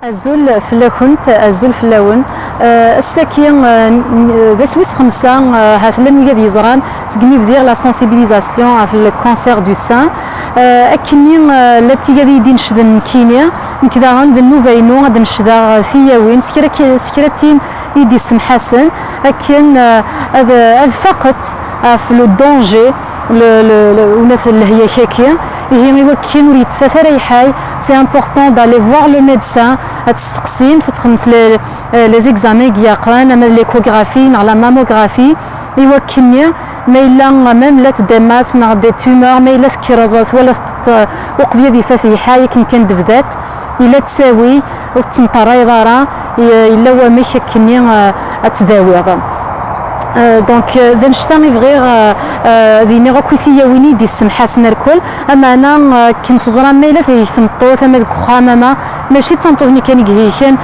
أزول فلاكنت أزول فلاون الساكين ذا سويس 5 هاث لم يقد يزران سكني فدير لا سونسيبيليزاسيون في الكونسير دو سان أكني التي قد يدين شدن كينيا كذا عند النوفينو غاد نشدا ثياوين سكرتين يدي سم حسن لكن هذا فقط في لو دونجي الناس اللي هي كيكيا هي يوكين ولي يتفاثر اي حاجه سي امبورطون دالي فوار لو ميدسان تستقسيم تتخمس لي زيكزامي كياقان اما ليكوغرافي نا لا ماموغرافي يوكني ما الا ميم لا تدماس نا دي تومور ما الا تكرضات ولا وقضيه دي فاتي حاجه كان دفدات الا تساوي وتنطري ضرا الا هو ميك كني تداوي دونك ذا نشتغل فغير ذيني غاكوثيه ويني دي السمحاسن الكل اما انا كنفزر ميلا في تمطوط اما ذوك خامما ماشي تمطوطني كان هيكن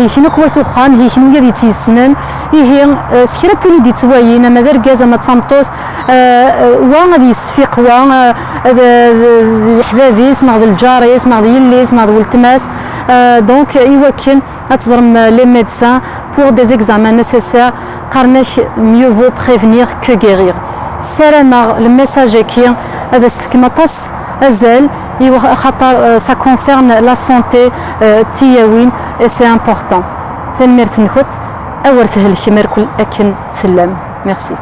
هيكن كواسو خان هيكن غادي تيسنن هي سكرا بولي دي تواين اما ذا ركاز اما تمطوط وا غادي يصفيق وا حبابيس ناض الجاريس ناض يليس ناض ولتماس دونك يوكن تزرم لي ميدسان pour des examens nécessaires قرنك mieux vaut prévenir que guérir. سلامة الميساج كي هذا كما طاس ازال خاطر ça concerne la santé تياوين et c'est important. ثمرت نخت اورته الكمر كل اكن ثلام. ميرسي.